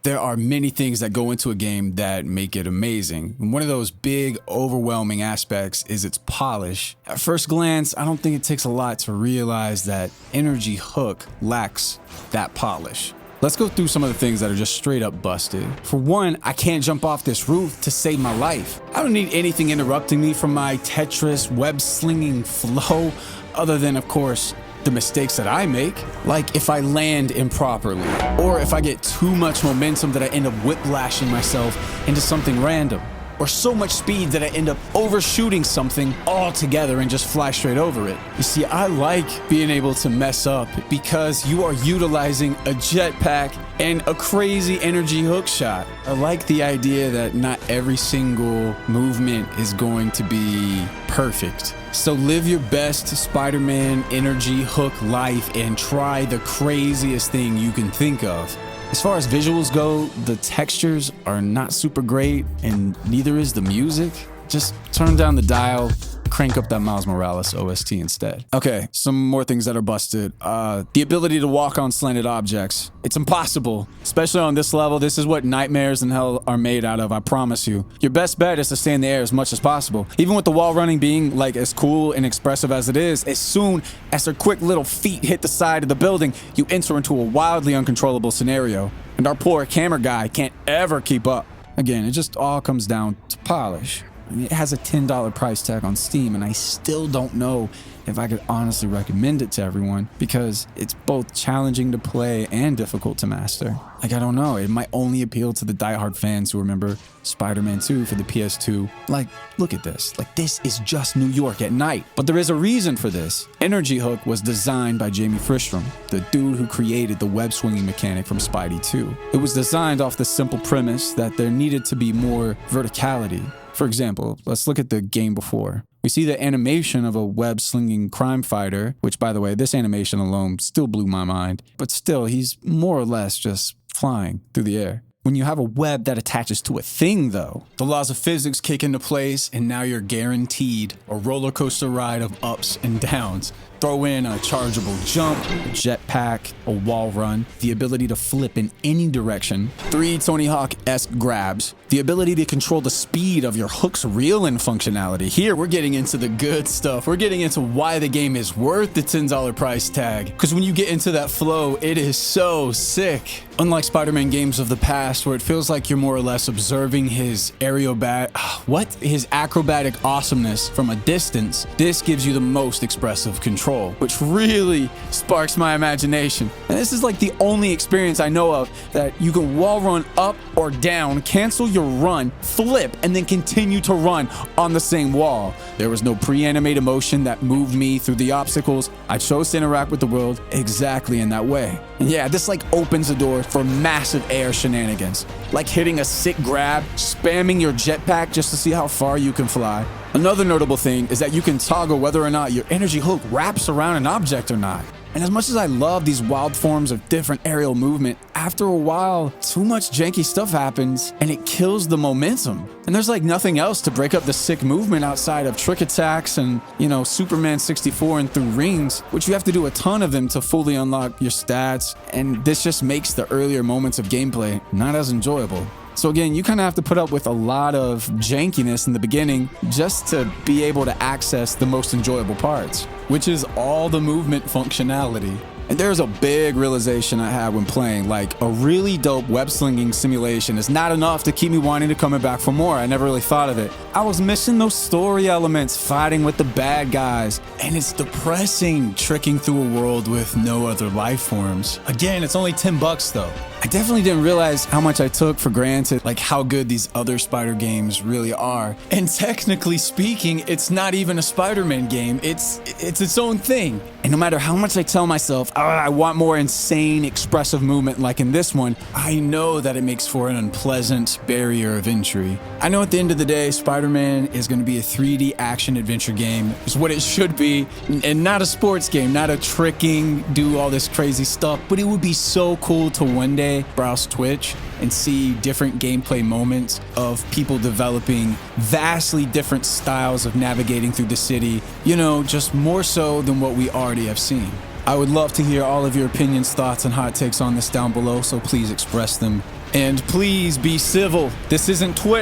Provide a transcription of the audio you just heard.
there are many things that go into a game that make it amazing. And one of those big, overwhelming aspects is its polish. At first glance, I don't think it takes a lot to realize that Energy Hook lacks that polish. Let's go through some of the things that are just straight up busted. For one, I can't jump off this roof to save my life. I don't need anything interrupting me from my Tetris web-slinging flow, other than, of course, the mistakes that I make, like if I land improperly, or if I get too much momentum that I end up whiplashing myself into something random, or so much speed that I end up overshooting something altogether and just fly straight over it. You see, I like being able to mess up because you are utilizing a jetpack and a crazy energy hook shot. I like the idea that not every single movement is going to be perfect. So live your best Spider-Man energy hook life and try the craziest thing you can think of. As far as visuals go, the textures are not super great, and neither is the music. Just turn down the dial, crank up that Miles Morales OST instead. Okay, some more things that are busted. The ability to walk on slanted objects. It's impossible, especially on this level. This is what nightmares in hell are made out of, I promise you. Your best bet is to stay in the air as much as possible. Even with the wall running being like as cool and expressive as it is, as soon as their quick little feet hit the side of the building, you enter into a wildly uncontrollable scenario. And our poor camera guy can't ever keep up. Again, it just all comes down to polish. It has a $10 price tag on Steam, and I still don't know if I could honestly recommend it to everyone because it's both challenging to play and difficult to master. Like, I don't know, it might only appeal to the diehard fans who remember Spider-Man 2 for the PS2. Like, look at this. Like, this is just New York at night. But there is a reason for this. Energy Hook was designed by Jamie Fristrom, the dude who created the web-swinging mechanic from Spidey 2. It was designed off the simple premise that there needed to be more verticality. For example, let's look at the game before. We see the animation of a web-slinging crime fighter, which, by the way, this animation alone still blew my mind. But still, he's more or less just flying through the air. When you have a web that attaches to a thing, though, the laws of physics kick into place, and now you're guaranteed a roller coaster ride of ups and downs. Throw in a chargeable jump, a jetpack, a wall run, the ability to flip in any direction, 3 Tony Hawk-esque grabs, the ability to control the speed of your hook's reel-in functionality. Here, we're getting into the good stuff. We're getting into why the game is worth the $10 price tag. Because when you get into that flow, it is so sick. Unlike Spider-Man games of the past, where it feels like you're more or less observing his his acrobatic awesomeness from a distance, this gives you the most expressive control, which really sparks my imagination. And this is like the only experience I know of that you can wall run up or down, cancel your run, flip, and then continue to run on the same wall. There was no pre-animated motion that moved me through the obstacles. I chose to interact with the world exactly in that way. And yeah, this like opens the door for massive air shenanigans, like hitting a sick grab, spamming your jetpack just to see how far you can fly. Another notable thing is that you can toggle whether or not your energy hook wraps around an object or not. And as much as I love these wild forms of different aerial movement, after a while, too much janky stuff happens and it kills the momentum. And there's like nothing else to break up the sick movement outside of trick attacks and, Superman 64 and through rings, which you have to do a ton of them to fully unlock your stats. And this just makes the earlier moments of gameplay not as enjoyable. So again, you kind of have to put up with a lot of jankiness in the beginning just to be able to access the most enjoyable parts, which is all the movement functionality. And there's a big realization I had when playing, like a really dope web-slinging simulation is not enough to keep me wanting to come back for more. I never really thought of it. I was missing those story elements, fighting with the bad guys, and it's depressing tricking through a world with no other life forms. Again, it's only $10 though. I definitely didn't realize how much I took for granted, like how good these other Spider games really are. And technically speaking, it's not even a Spider-Man game, it's its own thing. And no matter how much I tell myself, I want more insane, expressive movement like in this one, I know that it makes for an unpleasant barrier of entry. I know at the end of the day, Spider-Man is going to be a 3D action adventure game. It's what it should be, and not a sports game, not a tricking, do all this crazy stuff, but it would be so cool to one day browse Twitch and see different gameplay moments of people developing vastly different styles of navigating through the city, just more so than what we already have seen. I would love to hear all of your opinions, thoughts, and hot takes on this down below, so please express them And please be civil. This isn't Twitter.